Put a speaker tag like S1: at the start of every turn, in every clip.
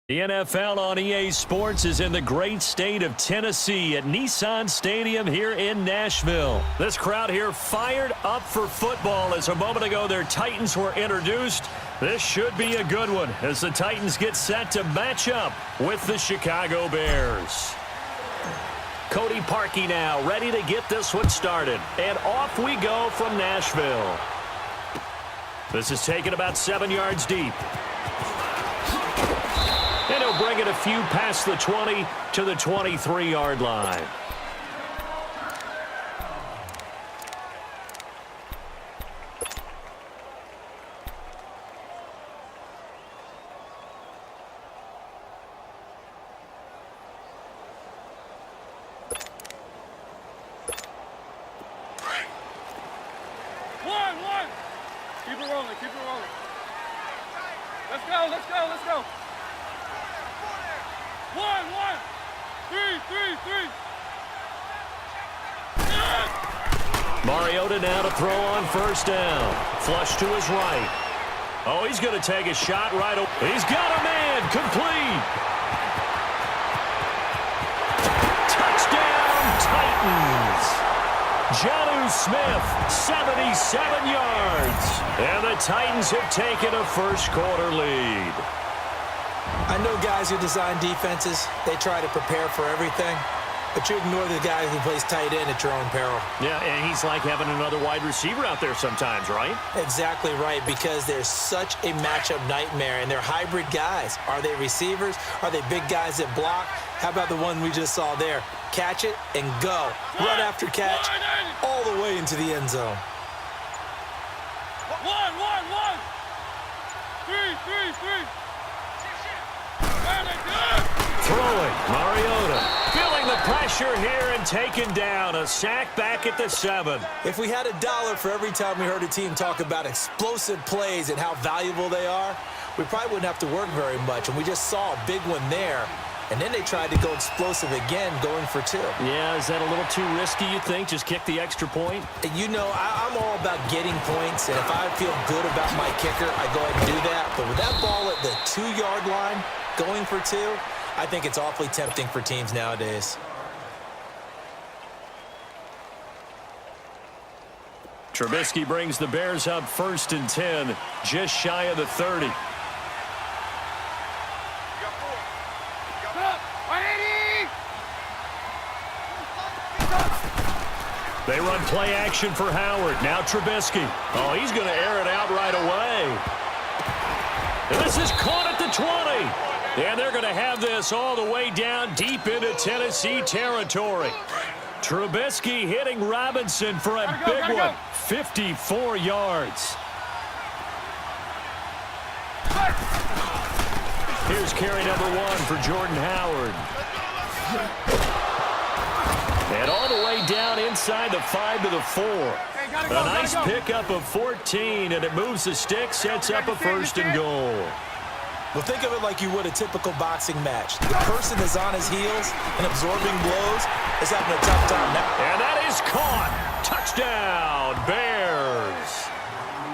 S1: The NFL on EA Sports is in the great state of Tennessee at Nissan Stadium here in Nashville. This crowd here fired up for football as a moment ago their Titans were introduced. This should be a good one as the Titans get set to match up with the Chicago Bears. Cody Parkey now ready to get this one started. And off we go from Nashville. This is taken about 7 yards deep. And he'll bring it a few past the 20 to the 23-yard line.
S2: One. Keep it rolling. Let's go. One. Three.
S1: Mariota now to throw on first down. Flush to his right. Oh, he's going to take a shot right away. He's got a man. Complete. Touchdown, Titans. Jonnu Smith, 77 yards. And the Titans have taken a first-quarter lead.
S3: I know guys who design defenses, they try to prepare for everything, but you ignore the guy who plays tight end at your own peril.
S1: Yeah, and he's like having another wide receiver out there sometimes, right?
S3: Exactly right, because there's such a matchup nightmare, and they're hybrid guys. Are they receivers? Are they big guys that block? How about the one we just saw there? Catch it and go. Run after catch all the way into the end zone.
S2: One. Three.
S1: Throwing, Mariota. Feeling the pressure here and taken down. A sack back at the 7.
S3: If we had $1 for every time we heard a team talk about explosive plays and how valuable they are, we probably wouldn't have to work very much. And we just saw a big one there. And then they tried to go explosive again, going for 2.
S1: Yeah, is that a little too risky, you think? Just kick the extra point?
S3: And you know, I'm all about getting points. And if I feel good about my kicker, I go ahead and do that. But with that ball at the 2-yard line, going for 2, I think it's awfully tempting for teams nowadays.
S1: Trubisky brings the Bears up 1st and 10, just shy of the 30. They run play action for Howard. Now Trubisky. Oh, he's going to air it out right away. And this is caught at the 20. And they're going to have this all the way down deep into Tennessee territory. Trubisky hitting Robinson for a big one. 54 yards. Here's carry number 1 for Jordan Howard. And all the way down inside the 5 to the 4. A nice pickup of 14, and it moves the stick, sets up a 1st and goal.
S3: Well, think of it like you would a typical boxing match. The person is on his heels and absorbing blows is having a tough time now.
S1: And that is caught. Touchdown, Bears.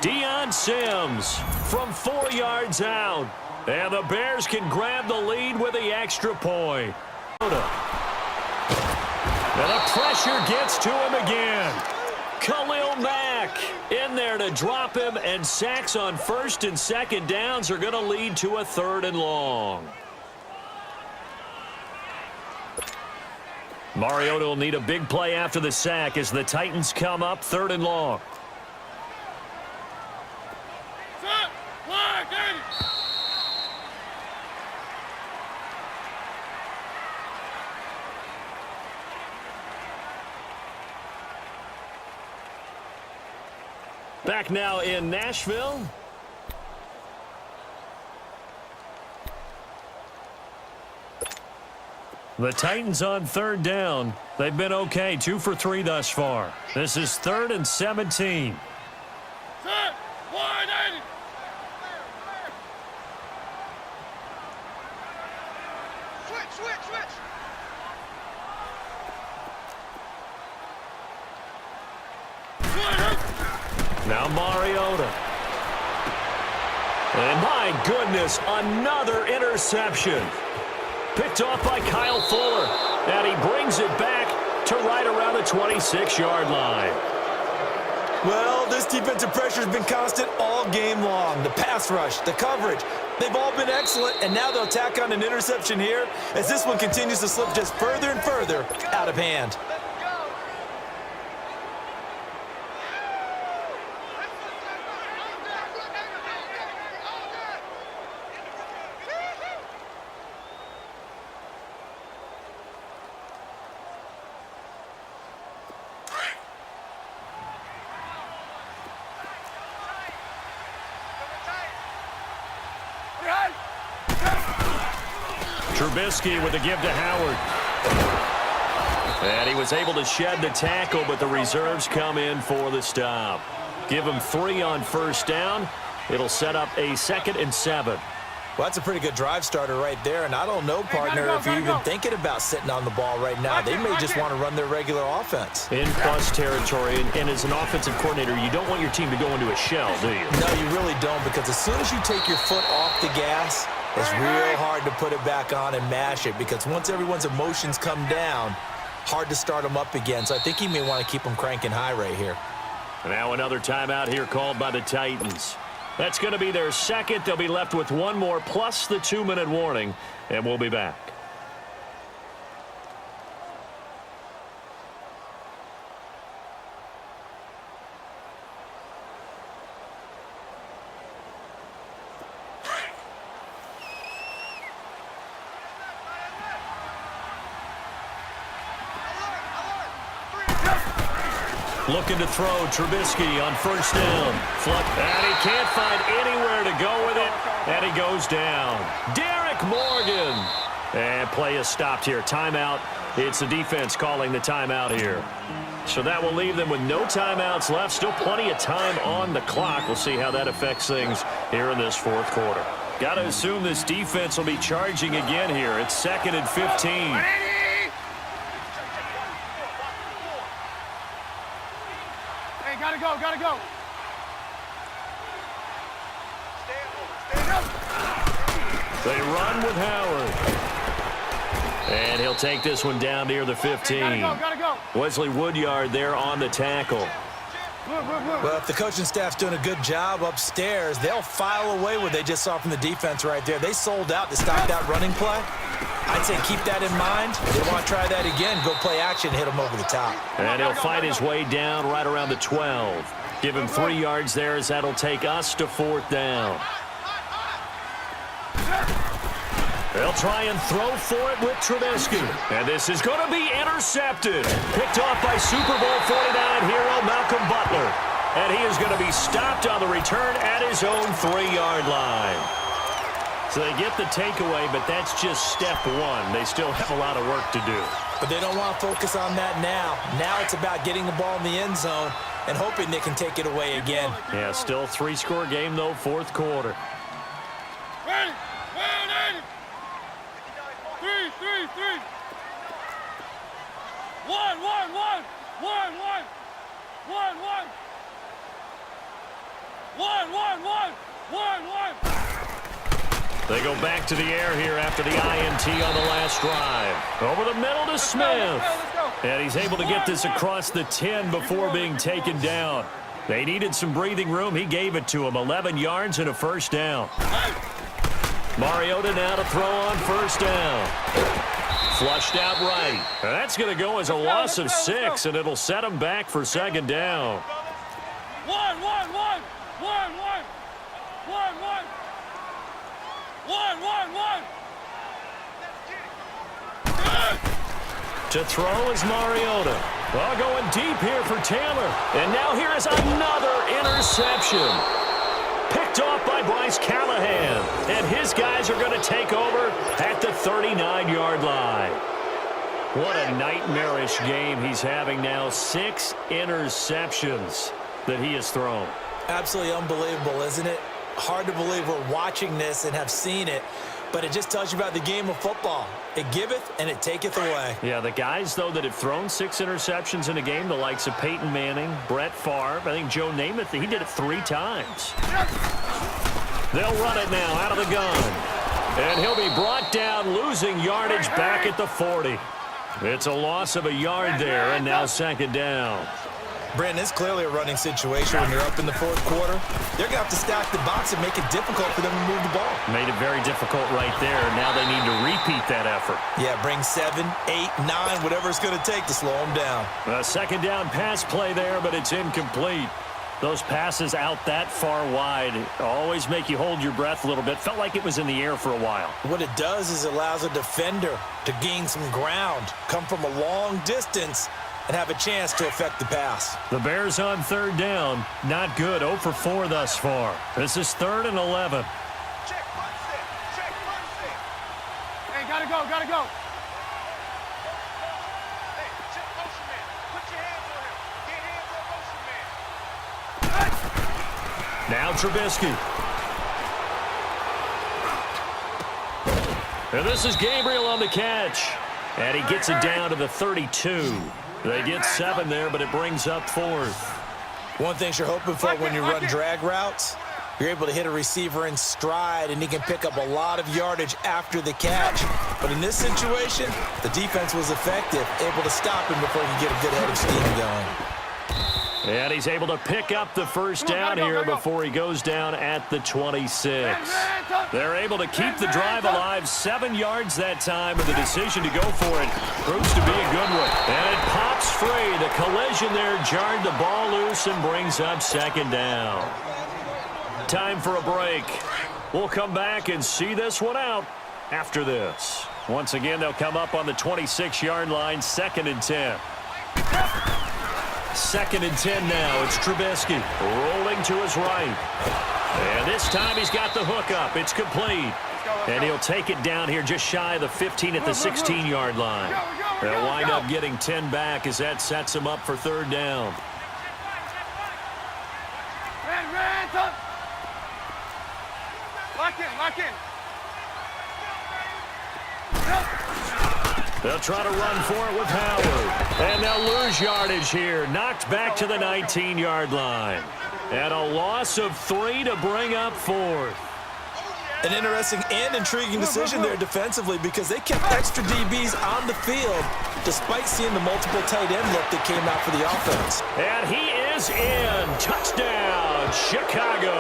S1: Deion Sims from 4 yards out. And the Bears can grab the lead with the extra point. And the pressure gets to him again. Khalil Mack in there to drop him, and sacks on 1st and 2nd downs are going to lead to a 3rd and long. Mariota will need a big play after the sack as the Titans come up 3rd and long. Back now in Nashville. The Titans on 3rd down. They've been okay, 2 for 3 thus far. This is 3rd and 17.
S2: Switch.
S1: Now Mariota. And my goodness, another interception. Picked off by Kyle Fuller. And he brings it back to right around the 26-yard line.
S3: Well, this defensive pressure has been constant all game long. The pass rush, the coverage, they've all been excellent, and now they'll tack on an interception here as this one continues to slip just further and further out of hand.
S1: Trubisky with a give to Howard. And he was able to shed the tackle, but the reserves come in for the stop. Give him 3 on first down. It'll set up a 2nd and 7.
S3: Well, that's a pretty good drive starter right there, and I don't know, partner, if you're even thinking about sitting on the ball right now. They may just want to run their regular offense.
S1: In plus territory, and as an offensive coordinator, you don't want your team to go into a shell, do you?
S3: No, you really don't, because as soon as you take your foot off the gas, it's real hard to put it back on and mash it, because once everyone's emotions come down, hard to start them up again. So I think he may want to keep them cranking high right here.
S1: Now another timeout here called by the Titans. That's going to be their second. They'll be left with one more plus the 2-minute warning, and we'll be back. Looking to throw, Trubisky on first down. And he can't find anywhere to go with it, and he goes down. Derek Morgan. And play is stopped here. Timeout. It's the defense calling the timeout here. So that will leave them with no timeouts left. Still plenty of time on the clock. We'll see how that affects things here in this fourth quarter. Got to assume this defense will be charging again here. It's 2nd and 15.
S2: Gotta go, gotta go.
S1: They run with Howard. And he'll take this one down near the 15.
S2: Gotta go.
S1: Wesley Woodyard there on the tackle.
S3: Well, if the coaching staff's doing a good job upstairs, they'll file away what they just saw from the defense right there. They sold out to stop that running play. I'd say keep that in mind. If they want to try that again, go play action, hit them over the top.
S1: And he'll fight his way down right around the 12. Give him 3 yards there as that'll take us to 4th down. They'll try and throw for it with Trubisky. And this is going to be intercepted. Picked off by Super Bowl 49 hero Malcolm Butler. And he is going to be stopped on the return at his own 3-yard line. So they get the takeaway, but that's just step 1. They still have a lot of work to do.
S3: But they don't want to focus on that now. Now it's about getting the ball in the end zone and hoping they can take it away again.
S1: Yeah, still 3-score game, though, fourth quarter.
S2: Ready, ready. 3, 3, 3. 1, 1, 1. 1, 1. 1, 1. 1, 1, 1. 1, 1.
S1: They go back to the air here after the INT on the last drive. Over the middle to Smith.
S2: Let's go.
S1: And he's able to get this across the 10 before being taken down. They needed some breathing room. He gave it to him. 11 yards and a first down. Mariota now to throw on first down. Flushed out right. And that's going to go as a loss of 6, and it'll set him back for 2nd down.
S2: 1, 1, 1. 1, 1. 1, 1. 1, 1, 1.
S1: To throw is Mariota. Well, going deep here for Taylor. And now here is another interception. Picked off by Bryce Callahan. And his guys are going to take over at the 39-yard line. What a nightmarish game he's having now. 6 interceptions that he has thrown.
S3: Absolutely unbelievable, isn't it? Hard to believe we're watching this and have seen it, but it just tells you about the game of football. It giveth and it taketh away.
S1: Yeah, the guys, though, that have thrown 6 interceptions in a game, the likes of Peyton Manning, Brett Favre, I think Joe Namath, he did it 3 times. They'll run it now out of the gun. And he'll be brought down, losing yardage back at the 40. It's a loss of a yard there, and now second down.
S3: Brandon, it's clearly a running situation when you're up in the fourth quarter. They're going to have to stack the box and make it difficult for them to move the ball.
S1: Made it very difficult right there. Now they need to repeat that effort.
S3: Yeah, bring 7, 8, 9, whatever it's going to take to slow them down.
S1: A second down pass play there, but it's incomplete. Those passes out that far wide always make you hold your breath a little bit. Felt like it was in the air for a while.
S3: What it does is it allows a defender to gain some ground, come from a long distance, and have a chance to affect the pass.
S1: The Bears on third down. Not good. 0 for 4 thus far. This is 3rd and 11.
S2: Check one set. Check one set. Hey, gotta go, gotta go. Hey, check motion man. Put your hands on him. Get hands on motion man.
S1: Now Trubisky. And this is Gabriel on the catch. And he gets it down to the 32. They get 7 there, but it brings up 4th.
S3: One thing you're hoping for when you run drag routes, you're able to hit a receiver in stride, and he can pick up a lot of yardage after the catch. But in this situation, the defense was effective, able to stop him before he could get a good head of steam going.
S1: And he's able to pick up the first down here before he goes down at the 26. They're able to keep the drive alive, 7 yards that time, and the decision to go for it proves to be a good one. And it pops free. The collision there jarred the ball loose and brings up second down. Time for a break. We'll come back and see this one out after this. Once again, they'll come up on the 26-yard line, 2nd and 10. 2nd and 10 now. It's Trubisky rolling to his right. And this time he's got the hook up. It's complete. And he'll take it down here just shy of the 15 at the 16-yard line. They'll wind up getting 10 back as that sets him up for 3rd down.
S2: Lock in, lock in.
S1: They'll try to run for it with Howard. And they'll lose yardage here. Knocked back to the 19-yard line. And a loss of 3 to bring up 4th.
S3: An interesting and intriguing decision there defensively because they kept extra DBs on the field despite seeing the multiple tight end look that came out for the offense.
S1: And he is in. Touchdown, Chicago.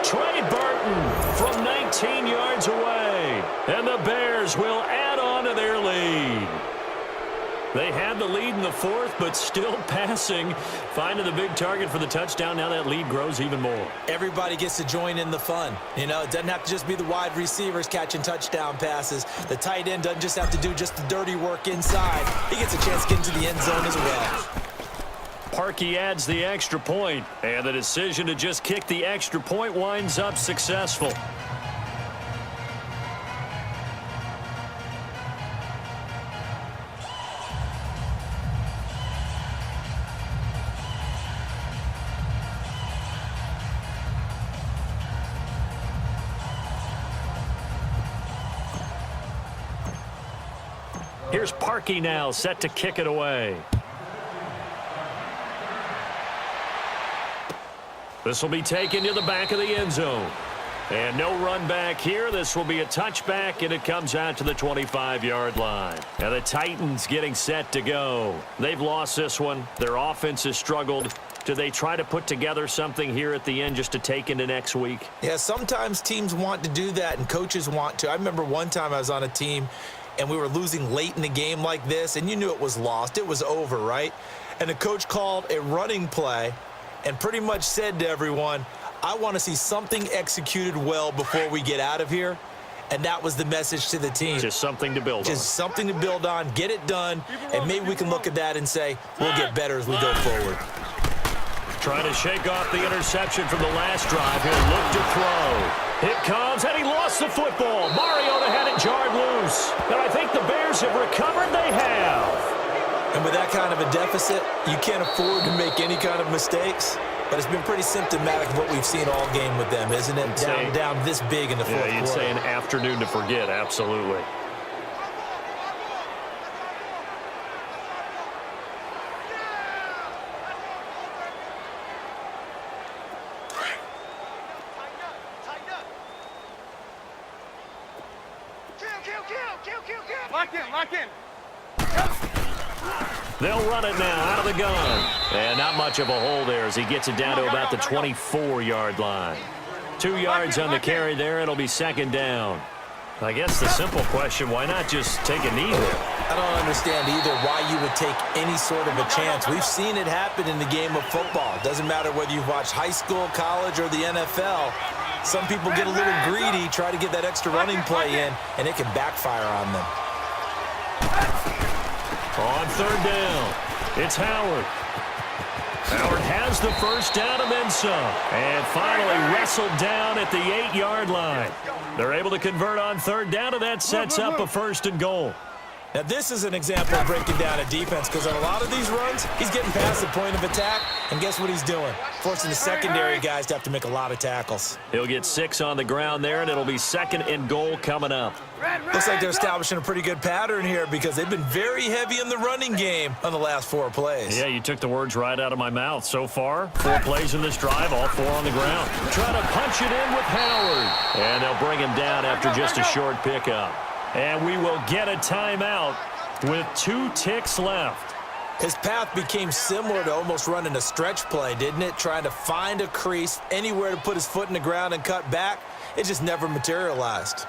S1: Trey Burton from 19 yards away. And the Bears will add on to their lead. They had the lead in the 4th, but still passing, finding the big target for the touchdown. Now that lead grows even more.
S3: Everybody gets to join in the fun. You know, it doesn't have to just be the wide receivers catching touchdown passes. The tight end doesn't just have to do just the dirty work inside. He gets a chance to get into the end zone as well.
S1: Parkey adds the extra point, and the decision to just kick the extra point winds up successful. Here's Parkey now, set to kick it away. This will be taken to the back of the end zone. And no run back here. This will be a touchback, and it comes out to the 25-yard line. And the Titans getting set to go. They've lost this one. Their offense has struggled. Do they try to put together something here at the end just to take into next week?
S3: Yeah, sometimes teams want to do that, and coaches want to. I remember one time I was on a team, and we were losing late in the game like this, and you knew it was lost. It was over, right? And the coach called a running play and pretty much said to everyone, I want to see something executed well before we get out of here. And that was the message to the team.
S1: Just something to build on.
S3: Just something to build on, get it done, and maybe we can look at that and say, we'll get better as we go forward.
S1: Trying to shake off the interception from the last drive here. Look to throw. It comes, and he lost the football. Mariota had it jarred loose. And I think the Bears have recovered. They have.
S3: And with that kind of a deficit, you can't afford to make any kind of mistakes. But it's been pretty symptomatic of what we've seen all game with them, isn't it? Down this big in the fourth quarter.
S1: Yeah, you'd say an afternoon to forget, absolutely.
S2: Lock in, lock in.
S1: They'll run it now out of the gun. And not much of a hole there as he gets it down to about the 24-yard line. 2 yards on the carry there. It'll be second down. I guess the simple question, why not just take a knee there?
S3: I don't understand either why you would take any sort of a chance. We've seen it happen in the game of football. Doesn't matter whether you've watched high school, college, or the NFL. Some people get a little greedy, try to get that extra running play in, and it can backfire on them.
S1: On third down, it's Howard. Howard has the first down and then some. And finally wrestled down at the 8-yard line. They're able to convert on third down, and that sets up a first and goal.
S3: Now, this is an example of breaking down a defense because on a lot of these runs, he's getting past the point of attack, and guess what he's doing? Forcing the secondary guys to have to make a lot of tackles.
S1: He'll get 6 on the ground there, and it'll be second and goal coming up.
S3: Looks like they're establishing a pretty good pattern here because they've been very heavy in the running game on the last 4 plays.
S1: Yeah, you took the words right out of my mouth. So far, 4 plays in this drive, all 4 on the ground. Trying to punch it in with Howard. And they'll bring him down after just a short pickup. And we will get a timeout with 2 ticks left.
S3: His path became similar to almost running a stretch play, didn't it? Trying to find a crease, anywhere to put his foot in the ground and cut back. It just never materialized.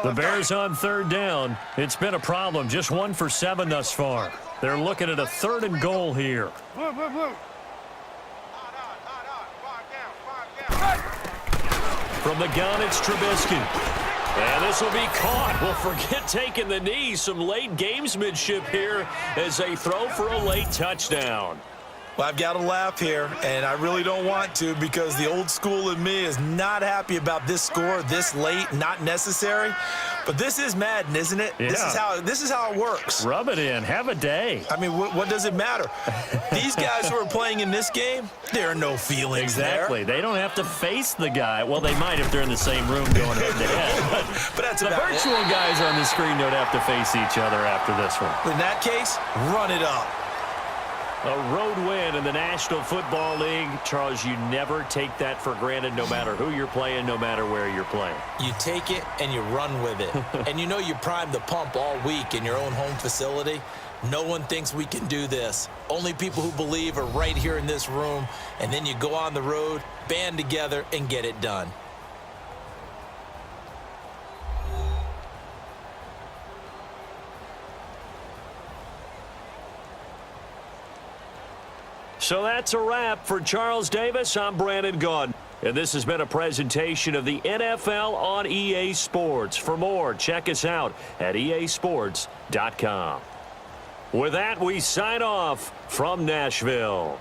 S1: The Bears on third down. It's been a problem. Just 1 for 7 thus far. They're looking at a third and goal here.
S2: Blue, blue, blue.
S1: From the gun, it's Trubisky. And this will be caught. Well, forget taking the knee. Some late gamesmanship here as they throw for a late touchdown.
S3: Well, I've got to laugh here, and I really don't want to because the old school in me is not happy about this score this late, not necessary. But this is Madden, isn't it?
S1: Yeah.
S3: This is how it works.
S1: Rub it in. Have a day.
S3: I mean, what does it matter? These guys who are playing in this game, there are no feelings
S1: Exactly.
S3: there.
S1: They don't have to face the guy. Well, they might if they're in the same room going head-to-head.
S3: But that's
S1: the
S3: about
S1: virtual guys on the screen don't have to face each other after this one.
S3: In that case, run it up.
S1: A road win in the National Football League. Charles, you never take that for granted no matter who you're playing, no matter where you're playing.
S3: You take it and you run with it. And you know you primed the pump all week in your own home facility. No one thinks we can do this. Only people who believe are right here in this room. And then you go on the road, band together, and get it done.
S1: So that's a wrap for Charles Davis. I'm Brandon Gaudin. And this has been a presentation of the NFL on EA Sports. For more, check us out at easports.com. With that, we sign off from Nashville.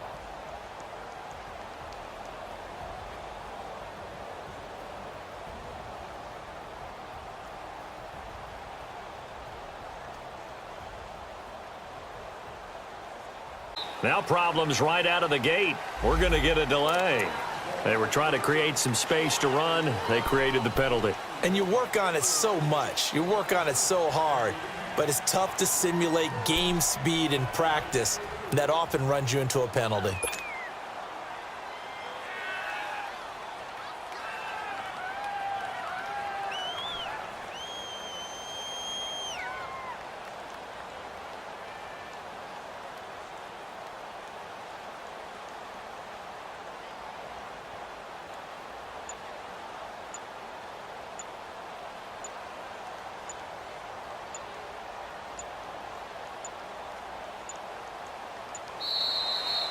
S1: Now problems right out of the gate. We're going to get a delay. They were trying to create some space to run. They created the penalty.
S3: And you work on it so much. You work on it so hard. But it's tough to simulate game speed in practice. And that often runs you into a penalty.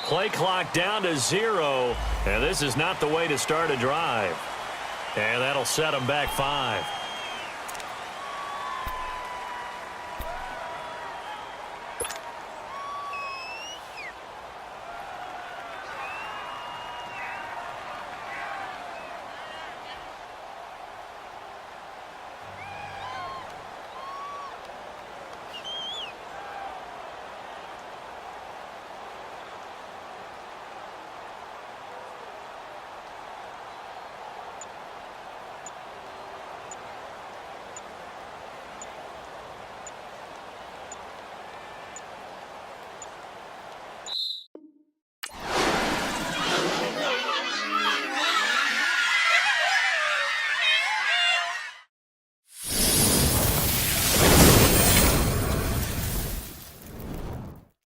S1: Play clock down to 0, and this is not the way to start a drive. And that'll set them back 5.